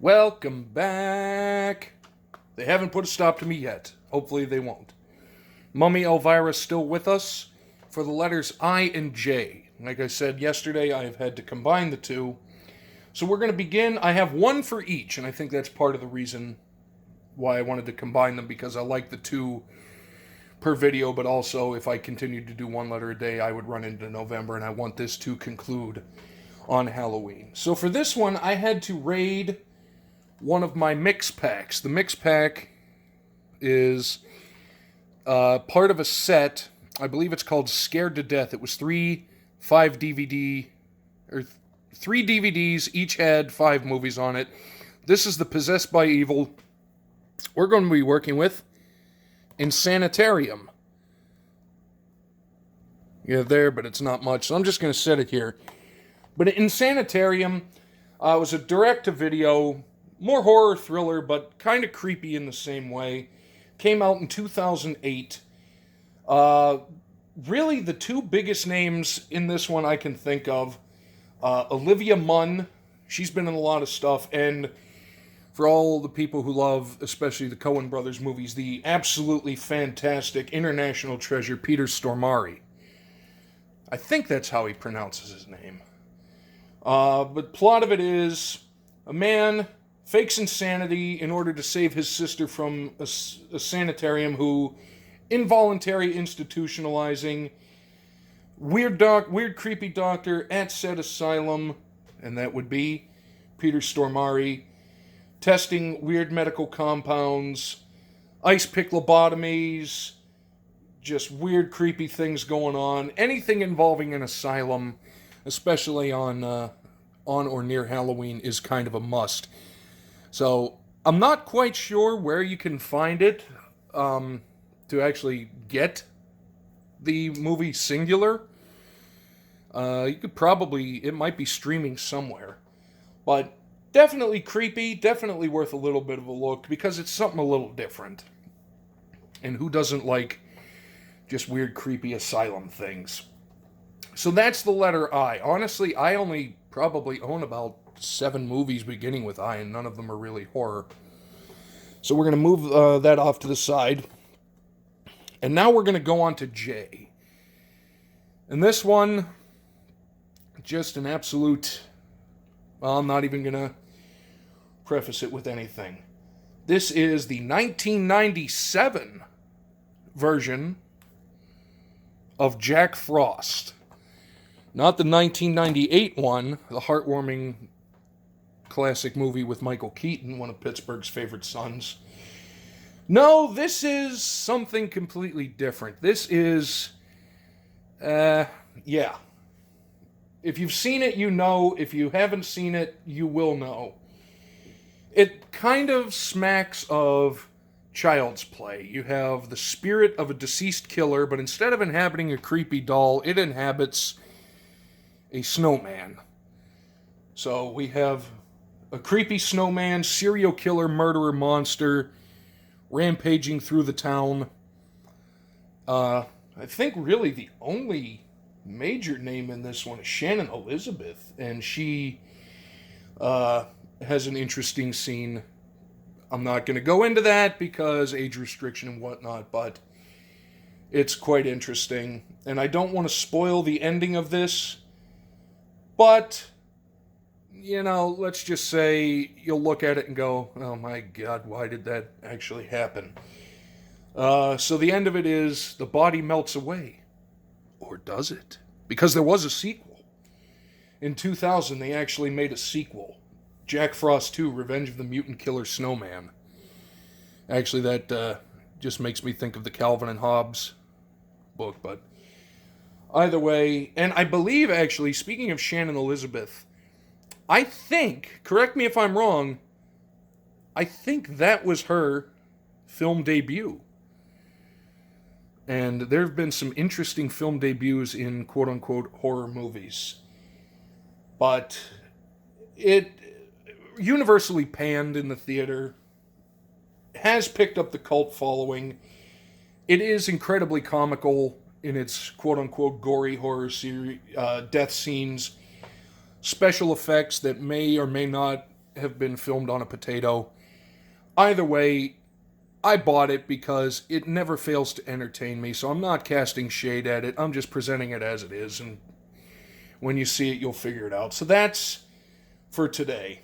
Welcome back. They haven't put a stop to me yet. Hopefully they won't. Mummy Elvira's still with us for the letters I and J. Like I said yesterday, I have had to combine the two. So we're going to begin. I have one for each, and I think that's part of the reason why I wanted to combine them, because I like the two per video, but also if I continued to do one letter a day, I would run into November, and I want this to conclude on Halloween. So for this one, I had to raid one of my mix packs. The mix pack is part of a set. I believe it's called Scared to Death. It was three DVDs. Each had 5 movies on it. This is the Possessed by Evil. We're going to be working with Insanitarium. Yeah, there, but it's not much, so I'm just going to set it here. But Insanitarium was a direct-to-video, more horror thriller, but kind of creepy in the same way. Came out in 2008. Really, the two biggest names in this one I can think of. Olivia Munn, she's been in a lot of stuff, and for all the people who love, especially the Coen Brothers movies, the absolutely fantastic international treasure, Peter Stormare. I think that's how he pronounces his name. But plot of it is, a man fakes insanity in order to save his sister from a sanitarium who involuntary institutionalizing, weird creepy doctor at said asylum, and that would be Peter Stormare, testing weird medical compounds, ice pick lobotomies, just weird creepy things going on. Anything involving an asylum, especially on or near Halloween, is kind of a must. So I'm not quite sure where you can find it to actually get the movie singular. You could probably, it might be streaming somewhere, but definitely creepy, definitely worth a little bit of a look, because it's something a little different. And who doesn't like just weird, creepy asylum things? So that's the letter I. Honestly, I only probably own about 7 movies beginning with I, and none of them are really horror. So we're going to move that off to the side. And now we're going to go on to J. And this one, just an absolute... Well, I'm not even going to preface it with anything. This is the 1997 version of Jack Frost. Not the 1998 one, the heartwarming classic movie with Michael Keaton, one of Pittsburgh's favorite sons. No, this is something completely different. This is, yeah. If you've seen it, you know. If you haven't seen it, you will know. It kind of smacks of Child's Play. You have the spirit of a deceased killer, but instead of inhabiting a creepy doll, it inhabits a snowman. So we have a creepy snowman, serial killer, murderer, monster, rampaging through the town. I think really the only major name in this one is Shannon Elizabeth, and she has an interesting scene. I'm not going to go into that because age restriction and whatnot, but it's quite interesting. And I don't want to spoil the ending of this, but, you know, let's just say you'll look at it and go, oh my God, why did that actually happen? So the end of it is the body melts away. Or does it? Because there was a sequel. In 2000, they actually made a sequel. Jack Frost 2, Revenge of the Mutant Killer Snowman. Actually, that just makes me think of the Calvin and Hobbes book, but either way, and I believe, actually, speaking of Shannon Elizabeth, I think, correct me if I'm wrong, I think that was her film debut. And there have been some interesting film debuts in quote-unquote horror movies. But it universally panned in the theater, has picked up the cult following. It is incredibly comical in its quote-unquote gory horror death scenes, special effects that may or may not have been filmed on a potato. Either way, I bought it because it never fails to entertain me, so I'm not casting shade at it. I'm just presenting it as it is, and when you see it, you'll figure it out. So that's for today.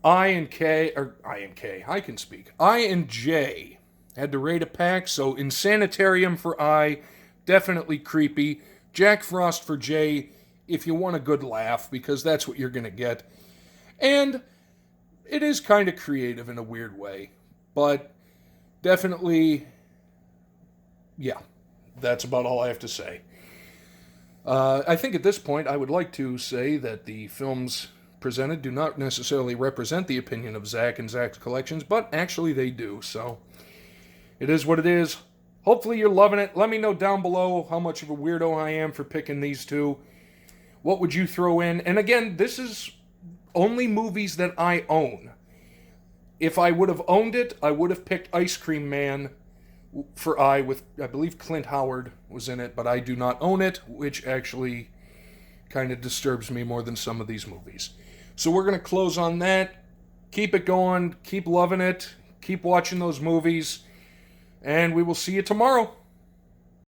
I and J had to rate a pack, so Insanitarium for I, definitely creepy. Jack Frost for J, if you want a good laugh, because that's what you're going to get. And it is kind of creative in a weird way, but definitely, yeah, that's about all I have to say. I think at this point I would like to say that the films presented do not necessarily represent the opinion of Zach and Zach's Collections, but actually they do, so it is what it is. Hopefully you're loving it. Let me know down below how much of a weirdo I am for picking these two. What would you throw in? And again, this is only movies that I own. If I would have owned it, I would have picked Ice Cream Man for I with, I believe Clint Howard was in it, but I do not own it, which actually kind of disturbs me more than some of these movies. So we're going to close on that. Keep it going. Keep loving it. Keep watching those movies. And we will see you tomorrow.